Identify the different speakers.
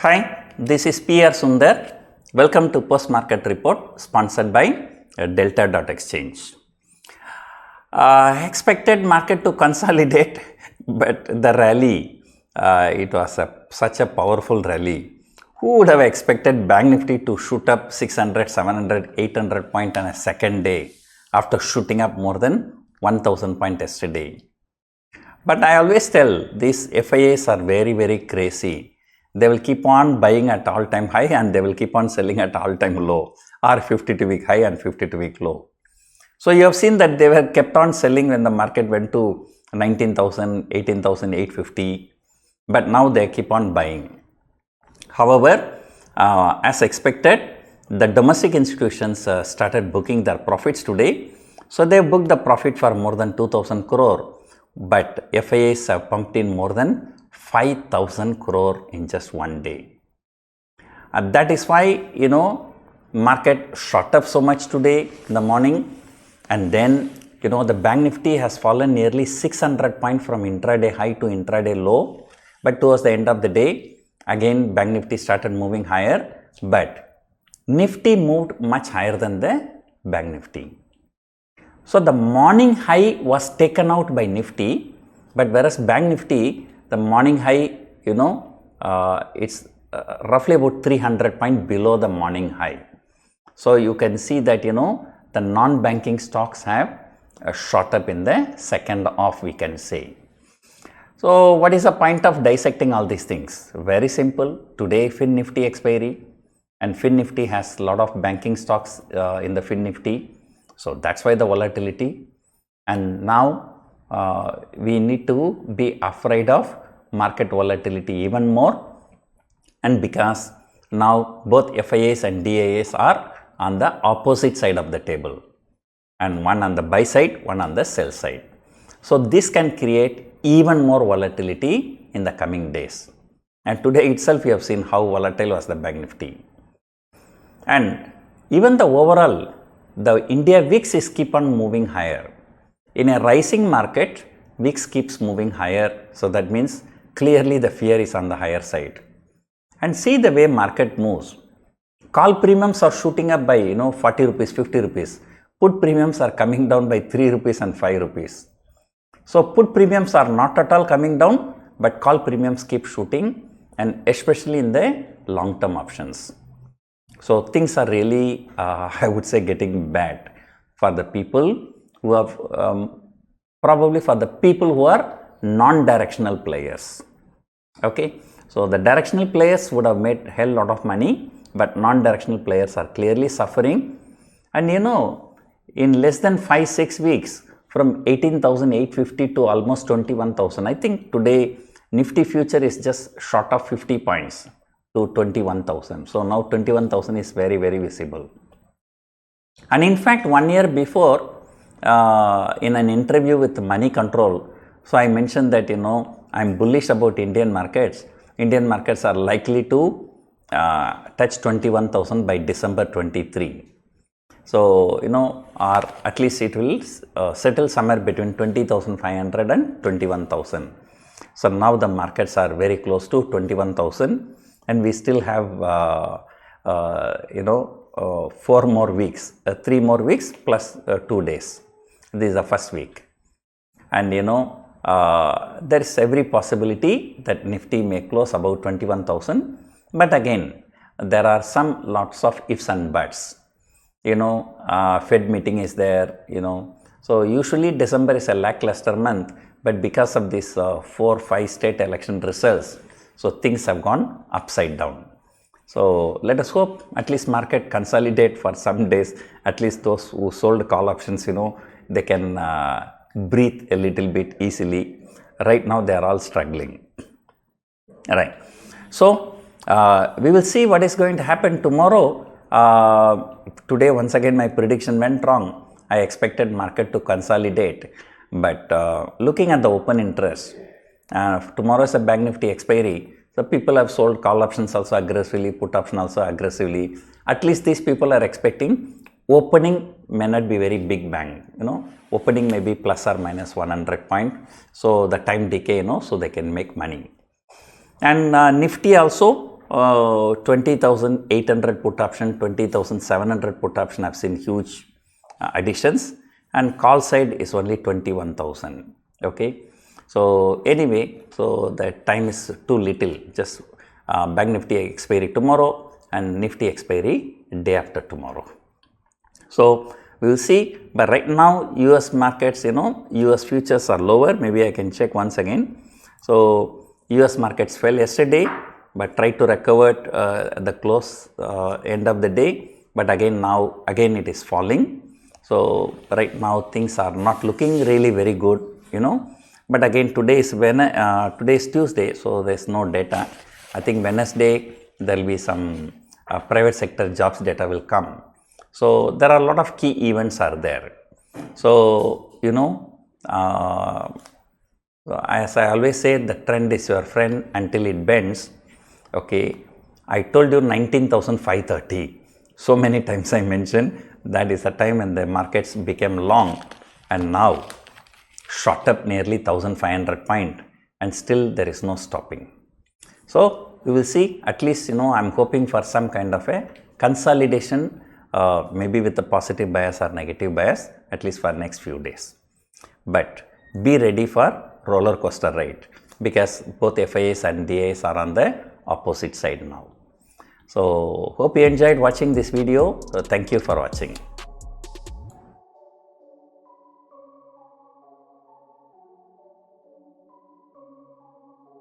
Speaker 1: Hi, this is PR Sundar. Welcome to Post Market Report sponsored by Delta.exchange. Expected market to consolidate, but the rally, it was such a powerful rally. Who would have expected Bank Nifty to shoot up 600, 700, 800 points on a second day after shooting up more than 1000 points yesterday? But I always tell these FIIs are very crazy. They will keep on buying at all-time high and they will keep on selling at all-time low, or 52-week high and 52-week low. So you have seen that they were kept on selling when the market went to 19,000, 18,850, but now they keep on buying. However, as expected, the domestic institutions started booking their profits today. So they booked the profit for more than 2,000 crore, but FIIs have pumped in more than 5,000 crore in just one day. And that is why, market shot up so much today in the morning, and then, the Bank Nifty has fallen nearly 600 points from intraday high to intraday low. But towards the end of the day, again, Bank Nifty started moving higher, but Nifty moved much higher than the Bank Nifty. So the morning high was taken out by Nifty, but whereas Bank Nifty, the morning high, it's roughly about 300 points below the morning high. So you can see that, the non-banking stocks have shot up in the second half, we can say. So what is the point of dissecting all these things? Very simple. Today Fin Nifty expiry, and Fin Nifty has a lot of banking stocks in the Fin Nifty. So that's why the volatility. And now we need to be afraid of market volatility even more, and because now both FIIs and DIIs are on the opposite side of the table, and one on the buy side, one on the sell side. So this can create even more volatility in the coming days. And today itself you have seen how volatile was the Bank Nifty. And even the overall, the India VIX is keep on moving higher. In a rising market, VIX keeps moving higher, so that means clearly the fear is on the higher side. And see the way market moves. Call premiums are shooting up by 40 rupees, 50 rupees. Put premiums are coming down by 3 rupees and 5 rupees. So put premiums are not at all coming down, but call premiums keep shooting, and especially in the long-term options. So things are really, I would say, getting bad for the people who have, probably for the people who are non-directional players. Okay, so the directional players would have made a hell lot of money, but non-directional players are clearly suffering. And in less than 5-6 weeks, from 18,850 to almost 21,000, I think today Nifty future is just short of 50 points to 21,000. So now 21,000 is very visible. And in fact, 1 year before, in an interview with Money Control, so I mentioned that I'm bullish about Indian markets. Indian markets are likely to touch 21,000 by December 23. So or at least it will settle somewhere between 20,500 and 21,000. So now the markets are very close to 21,000, and we still have 4 more weeks, 3 more weeks plus 2 days. This is the first week, and there is every possibility that Nifty may close about 21,000. But again, there are lots of ifs and buts. Fed meeting is there. So usually December is a lackluster month, but because of this 4-5 state election results, so things have gone upside down. So let us hope at least market consolidate for some days. At least those who sold call options, they can breathe a little bit easily. Right now they are all struggling. Alright. So we will see what is going to happen tomorrow. Today once again my prediction went wrong. I expected market to consolidate, but looking at the open interest, tomorrow is a Bank Nifty expiry. So people have sold call options also aggressively, put option also aggressively. At least these people are expecting opening may not be very big bang. Opening may be plus or minus 100 point. So the time decay, so they can make money. And Nifty also, 20,800 put option, 20,700 put option, I've seen huge additions, and call side is only 21,000. Okay. So anyway, so the time is too little. Just Bank Nifty expiry tomorrow and Nifty expiry day after tomorrow. So we will see, but right now US markets, US futures are lower. Maybe I can check once again. So US markets fell yesterday, but tried to recover the close end of the day, but again it is falling. So right now things are not looking really very good, but again today is Tuesday, so there is no data. I think Wednesday there will be some private sector jobs data will come. So there are a lot of key events are there. So as I always say, the trend is your friend until it bends. Okay, I told you 19,530. So many times I mentioned that is the time when the markets became long, and now shot up nearly 1,500 point, and still there is no stopping. So we will see. At least I'm hoping for some kind of a consolidation, maybe with a positive bias or negative bias, at least for next few days. But be ready for roller coaster ride, because both FIIs and DIIs are on the opposite side now. So hope you enjoyed watching this video. Thank you for watching.